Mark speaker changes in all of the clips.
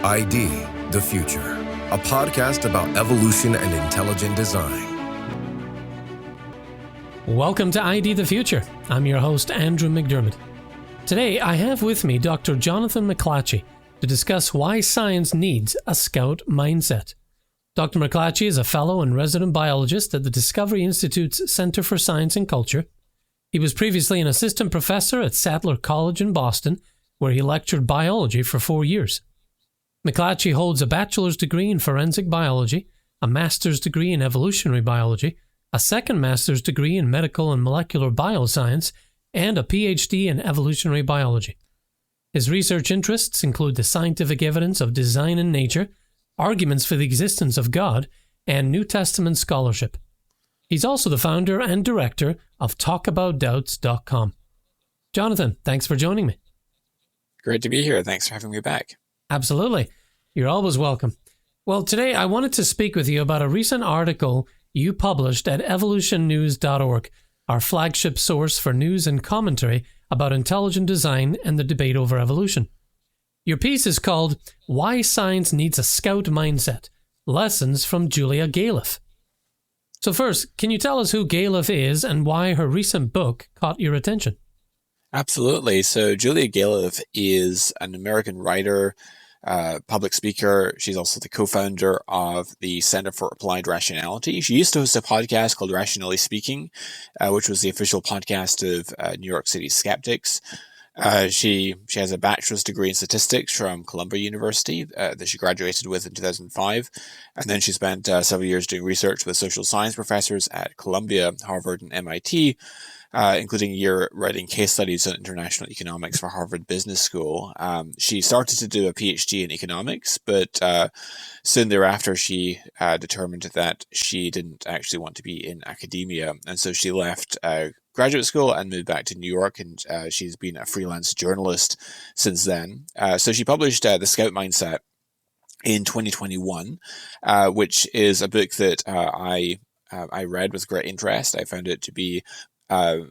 Speaker 1: ID, the Future, a podcast about evolution and intelligent design.
Speaker 2: Welcome to ID the Future. I'm your host, Andrew McDiarmid. Today, I have with me Dr. Jonathan McLatchie to discuss why science needs a scout mindset. Dr. McLatchie is a fellow and resident biologist at the Discovery Institute's Center for Science and Culture. He was previously an assistant professor at Sattler College in Boston, where he lectured biology for 4 years. McLatchie holds a bachelor's degree in forensic biology, a master's degree in evolutionary biology, a second master's degree in medical and molecular bioscience, and a PhD in evolutionary biology. His research interests include the scientific evidence of design in nature, arguments for the existence of God, and New Testament scholarship. He's also the founder and director of talkaboutdoubts.com. Jonathan, thanks for joining me.
Speaker 3: Great to be here. Thanks for having me back.
Speaker 2: Absolutely. You're always welcome. Well, today I wanted to speak with you about a recent article you published at evolutionnews.org, our flagship source for news and commentary about intelligent design and the debate over evolution. Your piece is called Why Science Needs a Scout Mindset, Lessons from Julia Galef. So first, can you tell us who Galef is and why her recent book caught your attention?
Speaker 3: Absolutely. So Julia Galef is an American writer, public speaker. She's also the co-founder of the Center for Applied Rationality. She used to host a podcast called Rationally Speaking, which was the official podcast of New York City skeptics. She has a bachelor's degree in statistics from Columbia University that she graduated with in 2005. And then she spent several years doing research with social science professors at Columbia, Harvard, and MIT, including a year writing case studies on international economics for Harvard Business School. She started to do a PhD in economics, but soon thereafter she determined that she didn't actually want to be in academia. And so she left graduate school and moved back to New York, and she's been a freelance journalist since then. So she published The Scout Mindset in 2021, which is a book that I read with great interest. I found it to be a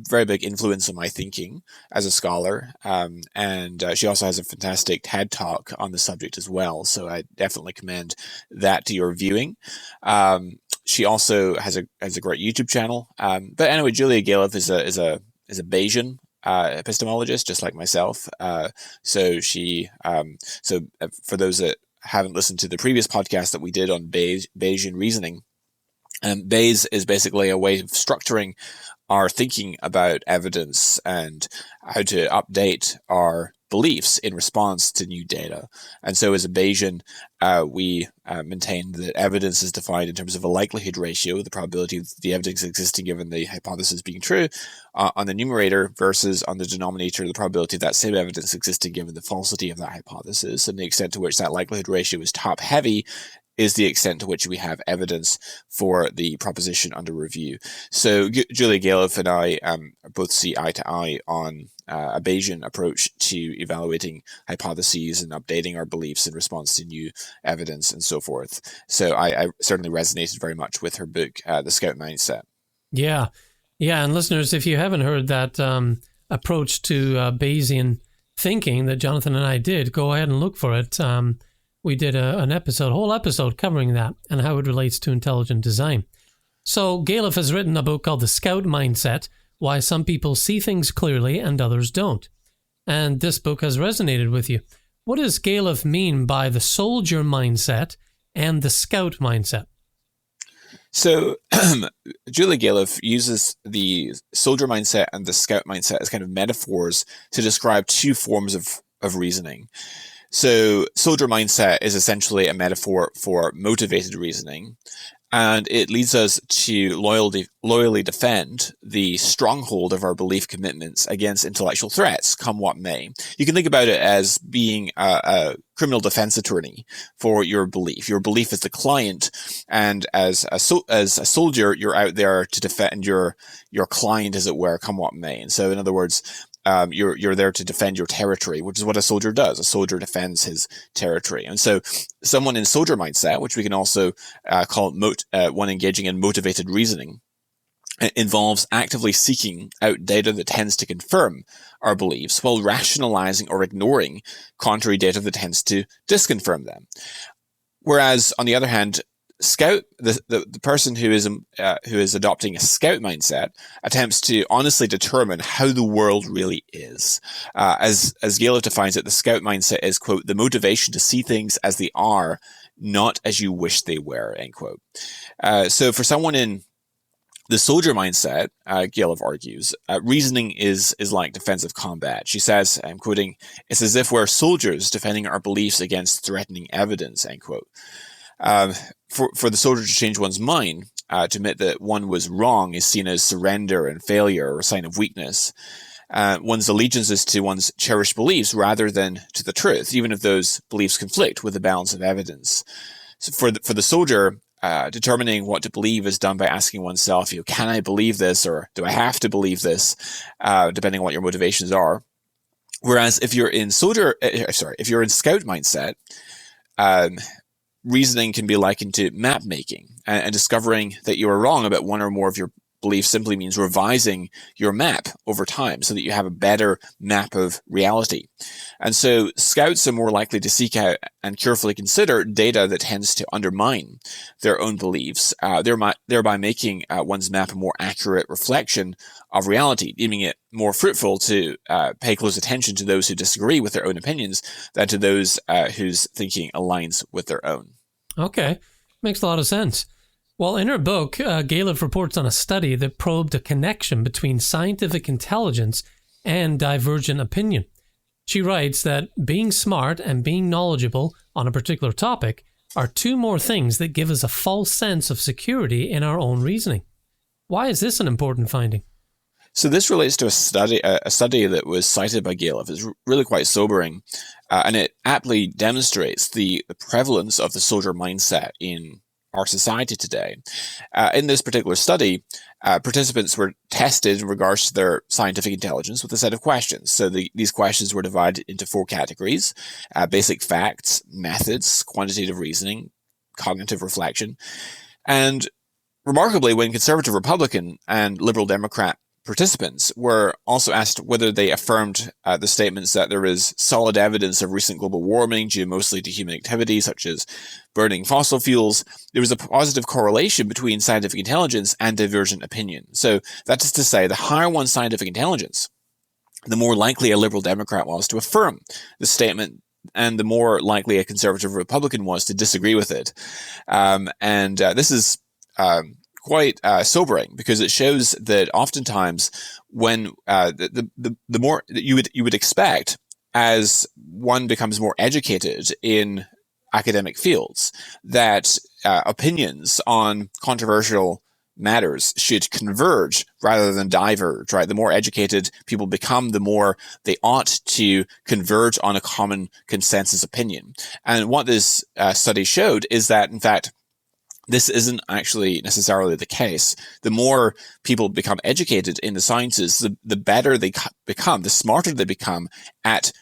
Speaker 3: very big influence on my thinking as a scholar, and she also has a fantastic TED Talk on the subject as well, so I definitely commend that to your viewing. She also has a great YouTube channel, but anyway, Julia Galef is a Bayesian epistemologist, just like myself. So for those that haven't listened to the previous podcast that we did on Bayesian reasoning, Bayes is basically a way of structuring our thinking about evidence and how to update our beliefs in response to new data. And so as a Bayesian, we maintain that evidence is defined in terms of a likelihood ratio, the probability of the evidence existing given the hypothesis being true, on the numerator versus on the denominator, the probability of that same evidence existing given the falsity of that hypothesis. And the extent to which that likelihood ratio is top heavy is the extent to which we have evidence for the proposition under review. So Julia Galef and I both see eye to eye on a Bayesian approach to evaluating hypotheses and updating our beliefs in response to new evidence and so forth. So I certainly resonated very much with her book, The Scout Mindset. Yeah,
Speaker 2: and listeners, if you haven't heard that approach to Bayesian thinking that Jonathan and I did, go ahead and look for it. We did a whole episode covering that and how it relates to intelligent design. So Galef has written a book called The Scout Mindset, Why Some People See Things Clearly and Others Don't. And this book has resonated with you. What does Galef mean by the soldier mindset and the scout mindset?
Speaker 3: So Julia Galef uses the soldier mindset and the scout mindset as kind of metaphors to describe two forms of reasoning. So soldier mindset is essentially a metaphor for motivated reasoning, and it leads us to loyally defend the stronghold of our belief commitments against intellectual threats, come what may. You can think about it as being a criminal defense attorney for your belief. Your belief is the client, and as a soldier, you're out there to defend your client, as it were, come what may. And so, in other words, you're there to defend your territory, which is what a soldier does. A soldier defends his territory. And so someone in soldier mindset, which we can also call one engaging in motivated reasoning, involves actively seeking out data that tends to confirm our beliefs while rationalizing or ignoring contrary data that tends to disconfirm them. Whereas, on the other hand, the person who is adopting a scout mindset attempts to honestly determine how the world really is. As Galef defines it, the scout mindset is, quote, the motivation to see things as they are, not as you wish they were, end quote. So for someone in the soldier mindset, Galef argues, reasoning is like defensive combat. She says, I'm quoting, it's as if we're soldiers defending our beliefs against threatening evidence, end quote. For the soldier to change one's mind, to admit that one was wrong is seen as surrender and failure or a sign of weakness. One's allegiance is to one's cherished beliefs rather than to the truth, even if those beliefs conflict with the balance of evidence. So for the soldier, determining what to believe is done by asking oneself, can I believe this, or do I have to believe this, depending on what your motivations are. Whereas if you're in scout mindset, reasoning can be likened to map making, and discovering that you are wrong about one or more of your beliefs simply means revising your map over time so that you have a better map of reality. And so scouts are more likely to seek out and carefully consider data that tends to undermine their own beliefs, thereby making one's map a more accurate reflection of reality, deeming it more fruitful to pay close attention to those who disagree with their own opinions than to those whose thinking aligns with their own.
Speaker 2: Okay, makes a lot of sense. Well, in her book, Galef reports on a study that probed a connection between scientific intelligence and divergent opinion. She writes that being smart and being knowledgeable on a particular topic are two more things that give us a false sense of security in our own reasoning. Why is this an important finding?
Speaker 3: So this relates to a study that was cited by Galef. It's really quite sobering, and it aptly demonstrates the prevalence of the soldier mindset in our society today. In this particular study, participants were tested in regards to their scientific intelligence with a set of questions. So these questions were divided into 4 categories: basic facts, methods, quantitative reasoning, cognitive reflection. And remarkably, when conservative Republican and liberal Democrat participants were also asked whether they affirmed the statements that there is solid evidence of recent global warming due mostly to human activity, such as burning fossil fuels, there was a positive correlation between scientific intelligence and divergent opinion. So that is to say, the higher one's scientific intelligence, the more likely a liberal Democrat was to affirm the statement, and the more likely a conservative Republican was to disagree with it. This is quite sobering, because it shows that oftentimes when the more that you would expect, as one becomes more educated in academic fields, that opinions on controversial matters should converge rather than diverge, right? The more educated people become, the more they ought to converge on a common consensus opinion. And what this study showed is that, in fact, this isn't actually necessarily the case. The more people become educated in the sciences, the better they become, the smarter they become at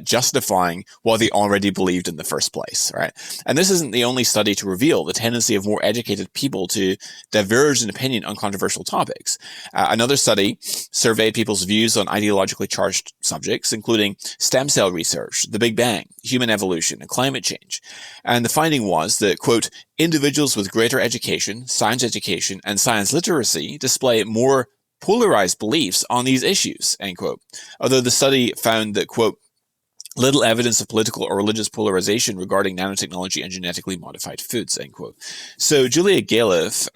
Speaker 3: justifying what they already believed in the first place, right? And this isn't the only study to reveal the tendency of more educated people to diverge in opinion on controversial topics. Another study surveyed people's views on ideologically charged subjects, including stem cell research, the Big Bang, human evolution, and climate change. And the finding was that, quote, individuals with greater education, and science literacy display more polarized beliefs on these issues, end quote. Although the study found that, quote, little evidence of political or religious polarization regarding nanotechnology and genetically modified foods, end quote. So Julia Galef,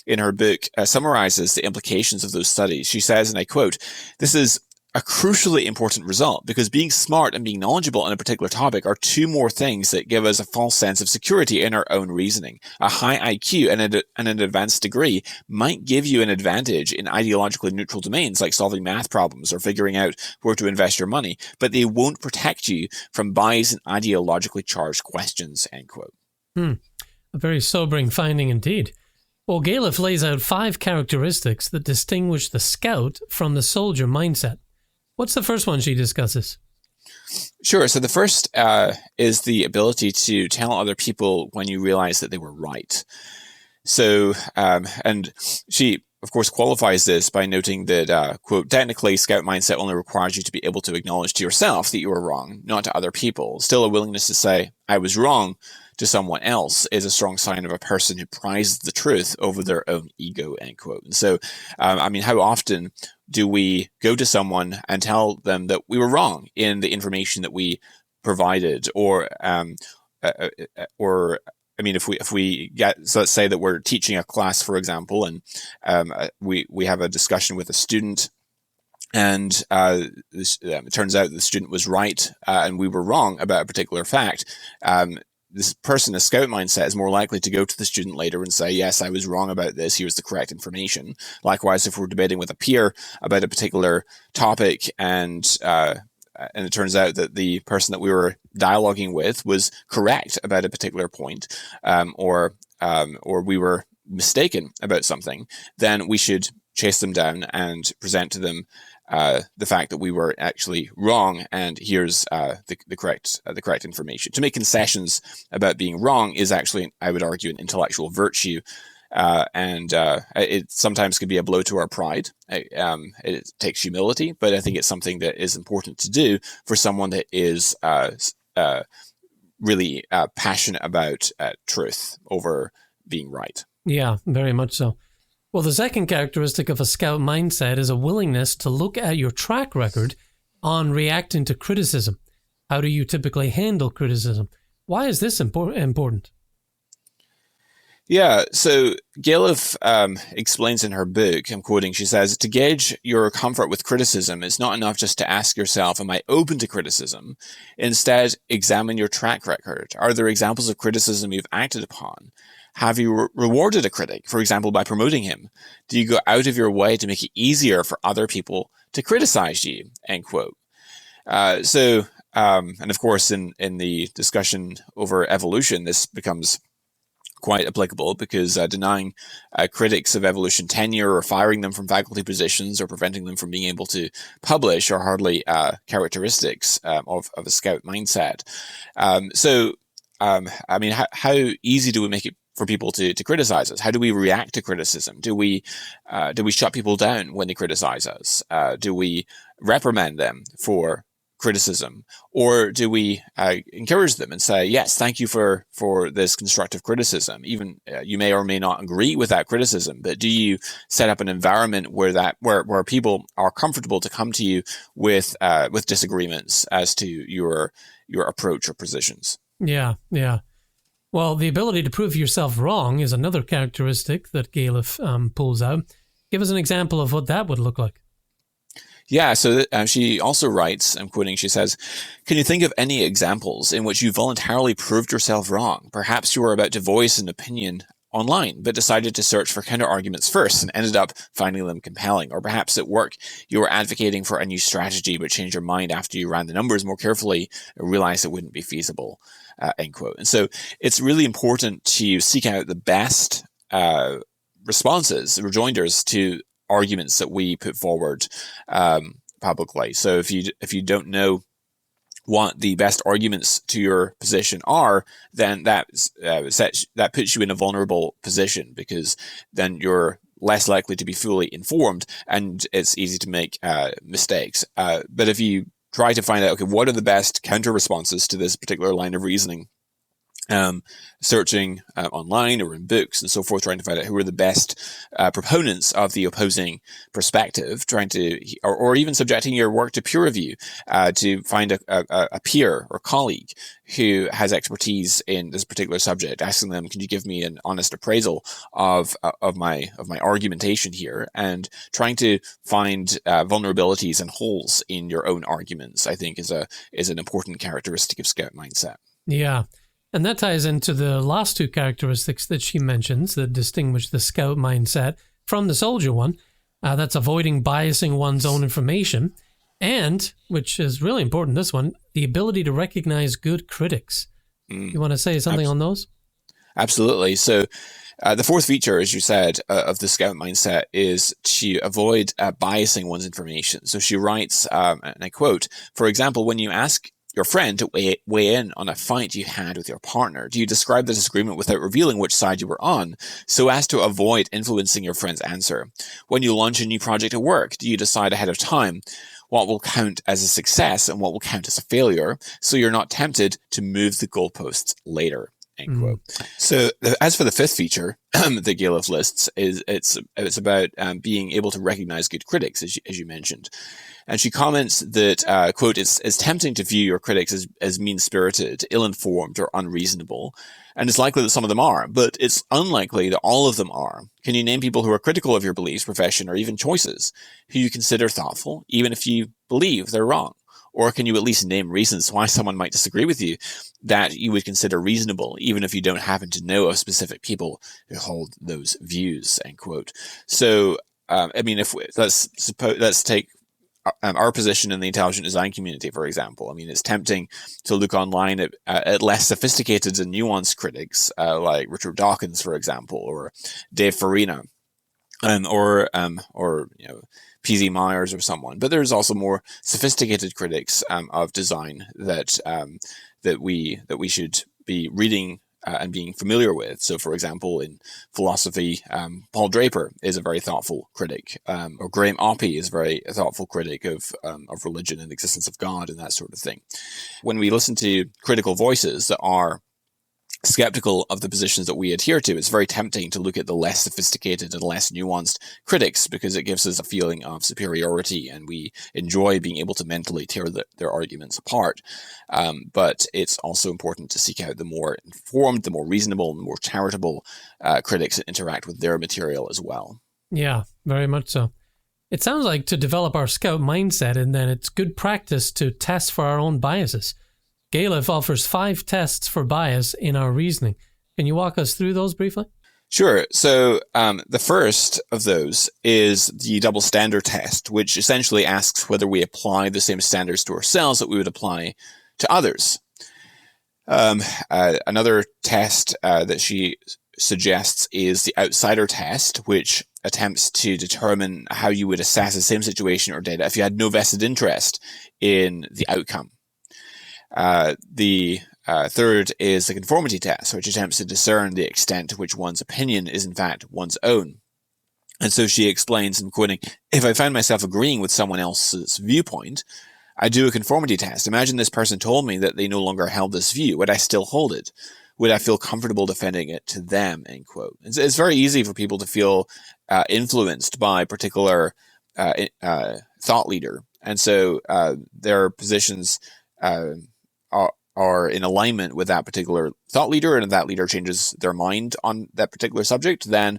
Speaker 3: in her book, summarizes the implications of those studies. She says, and I quote, "This is a crucially important result, because being smart and being knowledgeable on a particular topic are two more things that give us a false sense of security in our own reasoning. A high IQ and an advanced degree might give you an advantage in ideologically neutral domains like solving math problems or figuring out where to invest your money, but they won't protect you from bias and ideologically charged questions," end quote.
Speaker 2: A very sobering finding indeed. Well, Galef lays out 5 characteristics that distinguish the scout from the soldier mindset. What's the first one she discusses?
Speaker 3: Sure. So the first is the ability to tell other people when you realize that they were right. So, and she of course, qualifies this by noting that, quote, technically, scout mindset only requires you to be able to acknowledge to yourself that you were wrong, not to other people. Still, a willingness to say, I was wrong, to someone else is a strong sign of a person who prizes the truth over their own ego, end quote. And so, how often do we go to someone and tell them that we were wrong in the information that we provided, if we get, so let's say that we're teaching a class, for example, and we have a discussion with a student, and it turns out the student was right and we were wrong about a particular fact. This person, a scout mindset, is more likely to go to the student later and say, yes, I was wrong about this. Here's the correct information. Likewise, if we're debating with a peer about a particular topic and it turns out that the person that we were dialoguing with was correct about a particular point, or we were mistaken about something, then we should chase them down and present to them the fact that we were actually wrong, and here's the correct information. To make concessions about being wrong is actually, I would argue, an intellectual virtue, and it sometimes can be a blow to our pride. It takes humility, but I think it's something that is important to do for someone that is really passionate about truth over being right.
Speaker 2: Yeah, very much so. Well, the second characteristic of a scout mindset is a willingness to look at your track record on reacting to criticism. How do you typically handle criticism? Why is this important?
Speaker 3: Yeah, so Galef explains in her book, I'm quoting, she says, to gauge your comfort with criticism, it's not enough just to ask yourself, am I open to criticism? Instead, examine your track record. Are there examples of criticism you've acted upon? Have you rewarded a critic, for example, by promoting him? Do you go out of your way to make it easier for other people to criticize you? End quote. And of course, in the discussion over evolution, this becomes quite applicable because denying critics of evolution tenure or firing them from faculty positions or preventing them from being able to publish are hardly characteristics of a scout mindset. How easy do we make it for people to criticize us? How do we react to criticism? Do we shut people down when they criticize us? Do we reprimand them for criticism, or do we encourage them and say, yes, thank you for this constructive criticism? Even you may or may not agree with that criticism, but do you set up an environment where people are comfortable to come to you with disagreements as to your approach or positions?
Speaker 2: Yeah. Well, the ability to prove yourself wrong is another characteristic that Galef pulls out. Give us an example of what that would look like.
Speaker 3: Yeah, so she also writes, I'm quoting, she says, can you think of any examples in which you voluntarily proved yourself wrong? Perhaps you were about to voice an opinion online, but decided to search for counter-arguments first and ended up finding them compelling. Or perhaps at work, you were advocating for a new strategy, but changed your mind after you ran the numbers more carefully and realized it wouldn't be feasible, end quote. And so it's really important to seek out the best responses, rejoinders to arguments that we put forward publicly. So if you don't know what the best arguments to your position are, then that puts you in a vulnerable position, because then you're less likely to be fully informed and it's easy to make mistakes. But if you try to find out, okay, what are the best counter responses to this particular line of reasoning, searching online or in books and so forth, trying to find out who are the best proponents of the opposing perspective, or even subjecting your work to peer review to find a peer or colleague who has expertise in this particular subject, asking them, can you give me an honest appraisal of my argumentation here, and trying to find vulnerabilities and holes in your own arguments, I think is an important characteristic of scout mindset.
Speaker 2: Yeah. And that ties into the last two characteristics that she mentions that distinguish the scout mindset from the soldier one. That's avoiding biasing one's own information, and, which is really important, this one, the ability to recognize good critics. You want to say something on those? Absolutely.
Speaker 3: So the fourth feature, as you said, of the scout mindset is to avoid biasing one's information. So she writes, and I quote, for example, when you ask your friend to weigh in on a fight you had with your partner? Do you describe the disagreement without revealing which side you were on, so as to avoid influencing your friend's answer? When you launch a new project at work, do you decide ahead of time what will count as a success and what will count as a failure, so you're not tempted to move the goalposts later? End quote. So as for the fifth feature that Galef lists, it's about being able to recognize good critics, as you mentioned. And she comments that, quote, it's tempting to view your critics as mean-spirited, ill-informed, or unreasonable. And it's likely that some of them are, but it's unlikely that all of them are. Can you name people who are critical of your beliefs, profession, or even choices, who you consider thoughtful, even if you believe they're wrong? Or can you at least name reasons why someone might disagree with you that you would consider reasonable, even if you don't happen to know of specific people who hold those views? End quote. So, I mean, let's take our position in the intelligent design community, for example. I mean, it's tempting to look online at less sophisticated and nuanced critics, like Richard Dawkins, for example, or Dave Farina, or P.Z. Myers or someone. But there's also more sophisticated critics of design that we should be reading and being familiar with. So, for example, in philosophy, Paul Draper is a very thoughtful critic, or Graham Oppy is a very thoughtful critic of religion and the existence of God and that sort of thing. When we listen to critical voices that are skeptical of the positions that we adhere to, it's very tempting to look at the less sophisticated and less nuanced critics, because it gives us a feeling of superiority and we enjoy being able to mentally tear their arguments apart. But it's also important to seek out the more informed, the more reasonable, and more charitable critics that interact with their material as well.
Speaker 2: Yeah, very much so. It sounds like to develop our scout mindset, and then it's good practice to test for our own biases. Galef offers 5 tests for bias in our reasoning. Can you walk us through those briefly?
Speaker 3: Sure. So the first of those is the double standard test, which essentially asks whether we apply the same standards to ourselves that we would apply to others. Another test that she suggests is the outsider test, which attempts to determine how you would assess the same situation or data if you had no vested interest in the outcome. The third is the conformity test, which attempts to discern the extent to which one's opinion is in fact one's own. And so she explains, and quoting, if I find myself agreeing with someone else's viewpoint, I do a conformity test. Imagine this person told me that they no longer held this view. Would I still hold it? Would I feel comfortable defending it to them? End quote. It's very easy for people to feel influenced by a particular thought leader. And so their positions are in alignment with that particular thought leader, and if that leader changes their mind on that particular subject, then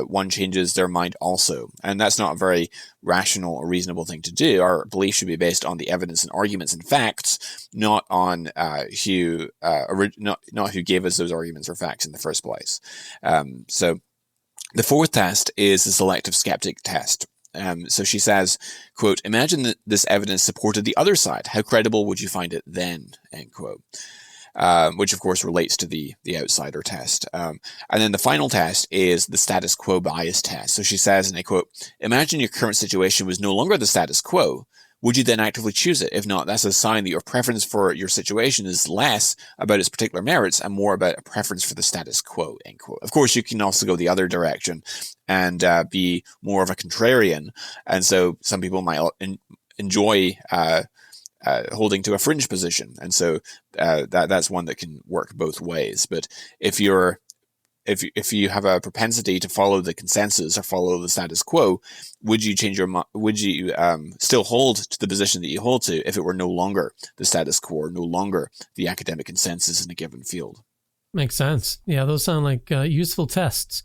Speaker 3: one changes their mind also. And that's not a very rational or reasonable thing to do. Our belief should be based on the evidence and arguments and facts, not on not who gave us those arguments or facts in the first place. So the fourth test is the selective skeptic test. So she says, quote, imagine that this evidence supported the other side. How credible would you find it then? End quote. Which of course relates to the outsider test. And then the final test is the status quo bias test. So she says, and I quote, imagine your current situation was no longer the status quo. Would you then actively choose it? If not, that's a sign that your preference for your situation is less about its particular merits and more about a preference for the status quo, end quote. Of course, you can also go the other direction and be more of a contrarian. And so some people might enjoy holding to a fringe position. And so that's one that can work both ways. But if you have a propensity to follow the consensus or follow the status quo, would you change your mind? Would you still hold to the position that you hold to if it were no longer the status quo or no longer the academic consensus in a given field?
Speaker 2: Makes sense. Yeah, those sound like useful tests.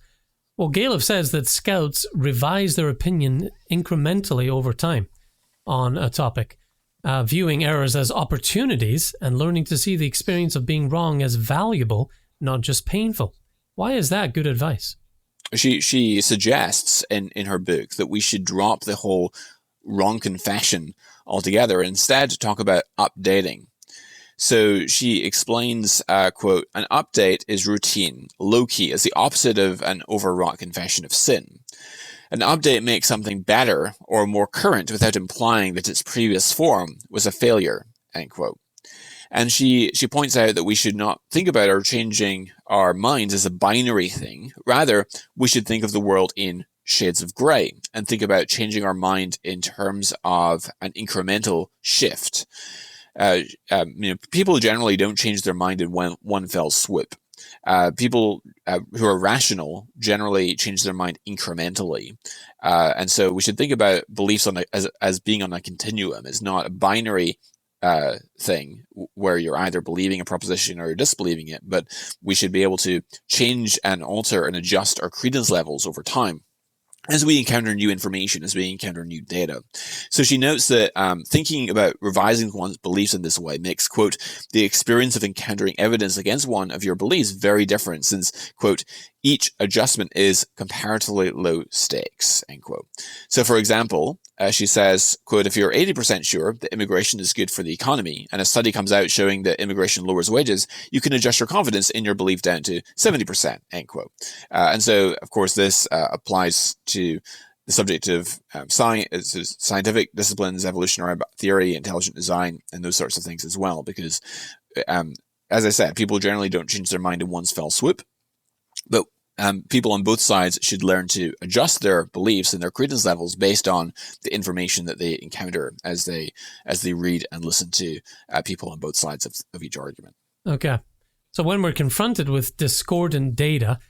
Speaker 2: Well, Galef says that scouts revise their opinion incrementally over time on a topic, viewing errors as opportunities and learning to see the experience of being wrong as valuable, not just painful. Why is that good advice?
Speaker 3: She suggests in her book that we should drop the whole wrong confession altogether and instead talk about updating. So she explains, quote, an update is routine, low-key, as the opposite of an overwrought confession of sin. An update makes something better or more current without implying that its previous form was a failure, end quote. And she points out that we should not think about our changing our minds as a binary thing. Rather, we should think of the world in shades of gray and think about changing our mind in terms of an incremental shift. People generally don't change their mind in one fell swoop. People who are rational generally change their mind incrementally. And so we should think about beliefs as being on a continuum. It's not a binary thing where you're either believing a proposition or you're disbelieving it, but we should be able to change and alter and adjust our credence levels over time as we encounter new information, as we encounter new data. So she notes that thinking about revising one's beliefs in this way makes, quote, the experience of encountering evidence against one of your beliefs very different since, quote, each adjustment is comparatively low stakes, end quote. So, for example, she says, quote, if you're 80% sure that immigration is good for the economy and a study comes out showing that immigration lowers wages, you can adjust your confidence in your belief down to 70%, end quote. And so, of course, this applies to the subject of scientific disciplines, evolutionary theory, intelligent design, and those sorts of things as well, because, as I said, people generally don't change their mind in one fell swoop, but people on both sides should learn to adjust their beliefs and their credence levels based on the information that they encounter as they read and listen to people on both sides of each argument.
Speaker 2: Okay. So when we're confronted with discordant data,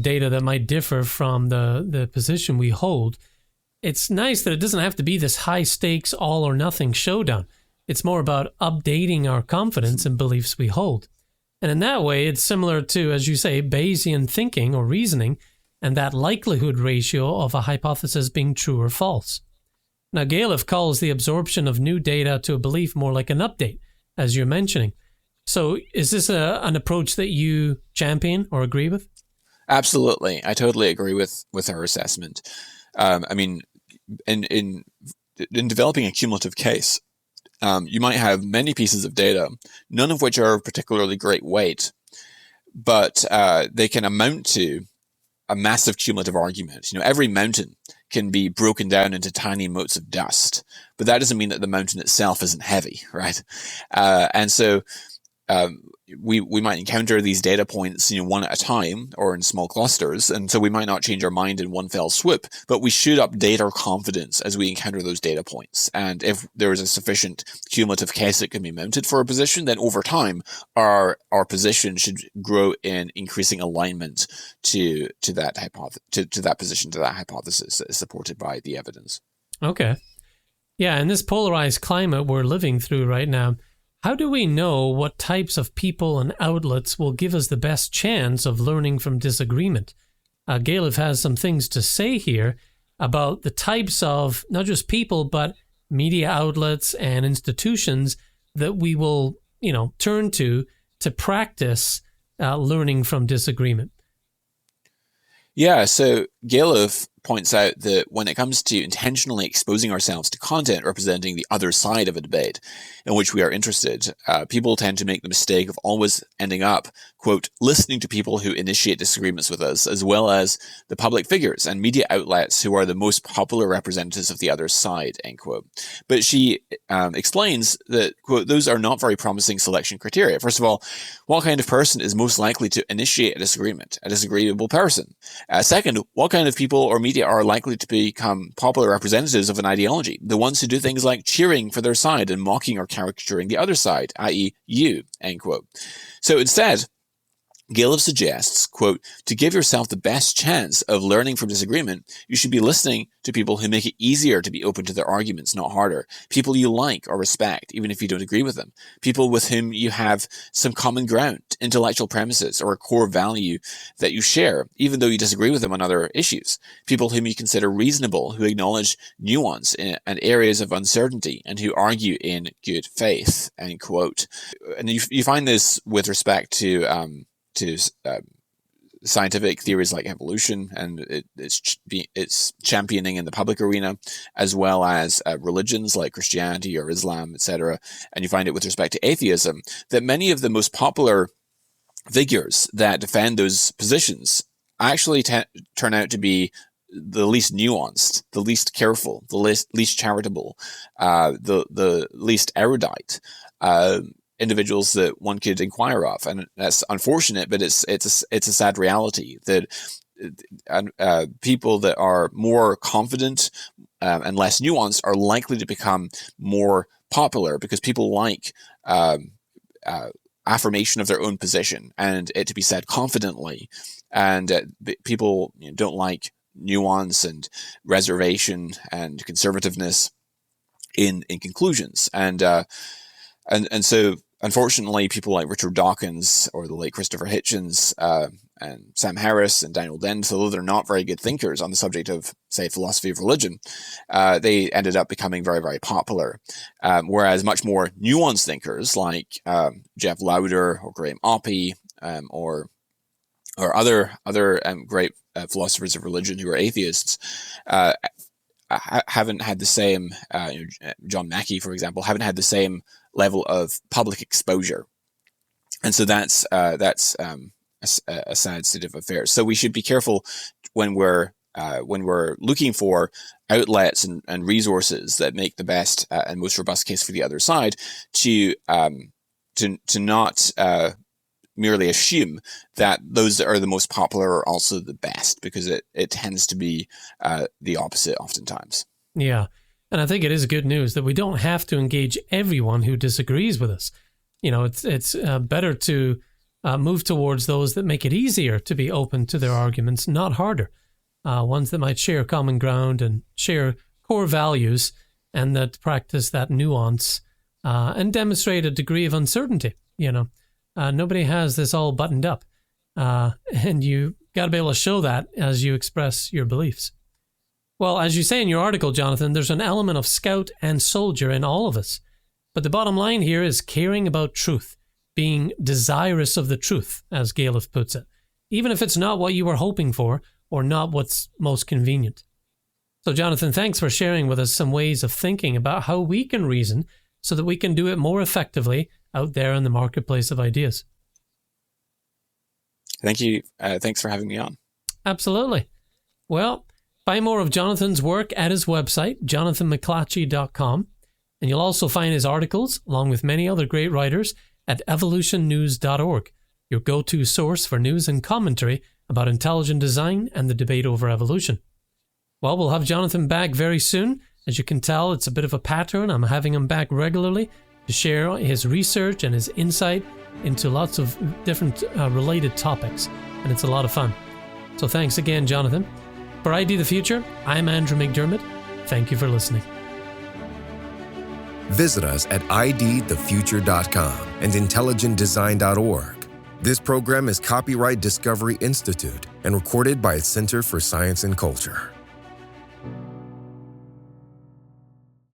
Speaker 2: data that might differ from the position we hold, it's nice that it doesn't have to be this high stakes all or nothing showdown. It's more about updating our confidence in beliefs we hold. And in that way, it's similar to, as you say, Bayesian thinking or reasoning and that likelihood ratio of a hypothesis being true or false. Now, Galef calls the absorption of new data to a belief more like an update, as you're mentioning. So is this an approach that you champion or agree with?
Speaker 3: Absolutely. I totally agree with her assessment. In developing a cumulative case, you might have many pieces of data, none of which are of particularly great weight, but they can amount to a massive cumulative argument. Every mountain can be broken down into tiny motes of dust, but that doesn't mean that the mountain itself isn't heavy, right? And so we might encounter these data points, one at a time or in small clusters. And so we might not change our mind in one fell swoop, but we should update our confidence as we encounter those data points. And if there is a sufficient cumulative case that can be mounted for a position, then over time, our position should grow in increasing alignment to that position, to that hypothesis that is supported by the evidence.
Speaker 2: Okay. Yeah, in this polarized climate we're living through right now, how do we know what types of people and outlets will give us the best chance of learning from disagreement? Galef has some things to say here about the types of not just people, but media outlets and institutions that we will, turn to practice learning from disagreement.
Speaker 3: Yeah, so Galef points out that when it comes to intentionally exposing ourselves to content representing the other side of a debate in which we are interested, people tend to make the mistake of always ending up, quote, listening to people who initiate disagreements with us, as well as the public figures and media outlets who are the most popular representatives of the other side, end quote. But she explains that, quote, those are not very promising selection criteria. First of all, what kind of person is most likely to initiate a disagreement? A disagreeable person. Second, what kind of people or media are likely to become popular representatives of an ideology? The ones who do things like cheering for their side and mocking or caricaturing the other side, i.e. you, end quote. So instead, Galef suggests, quote, to give yourself the best chance of learning from disagreement, you should be listening to people who make it easier to be open to their arguments, not harder. People you like or respect, even if you don't agree with them. People with whom you have some common ground, intellectual premises, or a core value that you share, even though you disagree with them on other issues. People whom you consider reasonable, who acknowledge nuance and areas of uncertainty, and who argue in good faith, end quote. And you find this with respect to scientific theories like evolution and its championing in the public arena, as well as religions like Christianity or Islam, etc. And you find it with respect to atheism, that many of the most popular figures that defend those positions actually turn out to be the least nuanced, the least careful, the least charitable, the least erudite. individuals that one could inquire of, and that's unfortunate, but it's a sad reality that people that are more confident and less nuanced are likely to become more popular because people like affirmation of their own position and it to be said confidently, and people don't like nuance and reservation and conservativeness in conclusions, and so unfortunately people like Richard Dawkins or the late Christopher Hitchens and Sam Harris and Daniel Dent, although they're not very good thinkers on the subject of, say, philosophy of religion, they ended up becoming very, very popular. Whereas much more nuanced thinkers like Jeff Lauder or Graham Oppy or other great philosophers of religion who are atheists haven't had the same, John Mackey, for example, haven't had the same level of public exposure. And so that's a sad state of affairs. So we should be careful when we're looking for outlets and resources that make the best and most robust case for the other side to not merely assume that those that are the most popular are also the best, because it tends to be the opposite oftentimes.
Speaker 2: Yeah. And I think it is good news that we don't have to engage everyone who disagrees with us. It's better to move towards those that make it easier to be open to their arguments, not harder. Ones that might share common ground and share core values and that practice that nuance and demonstrate a degree of uncertainty. Nobody has this all buttoned up. And you got to be able to show that as you express your beliefs. Well, as you say in your article, Jonathan, there's an element of scout and soldier in all of us. But the bottom line here is caring about truth, being desirous of the truth, as Galef puts it, even if it's not what you were hoping for or not what's most convenient. So, Jonathan, thanks for sharing with us some ways of thinking about how we can reason so that we can do it more effectively out there in the marketplace of ideas.
Speaker 3: Thank you. Thanks for having me on.
Speaker 2: Absolutely. Well, find more of Jonathan's work at his website, jonathanmclatchie.com, and you'll also find his articles, along with many other great writers, at evolutionnews.org, your go-to source for news and commentary about intelligent design and the debate over evolution. Well, we'll have Jonathan back very soon. As you can tell, it's a bit of a pattern. I'm having him back regularly to share his research and his insight into lots of different related topics, and it's a lot of fun. So thanks again, Jonathan. For ID the Future, I'm Andrew McDiarmid. Thank you for listening.
Speaker 1: Visit us at idthefuture.com and intelligentdesign.org. This program is copyright Discovery Institute and recorded by its Center for Science and Culture.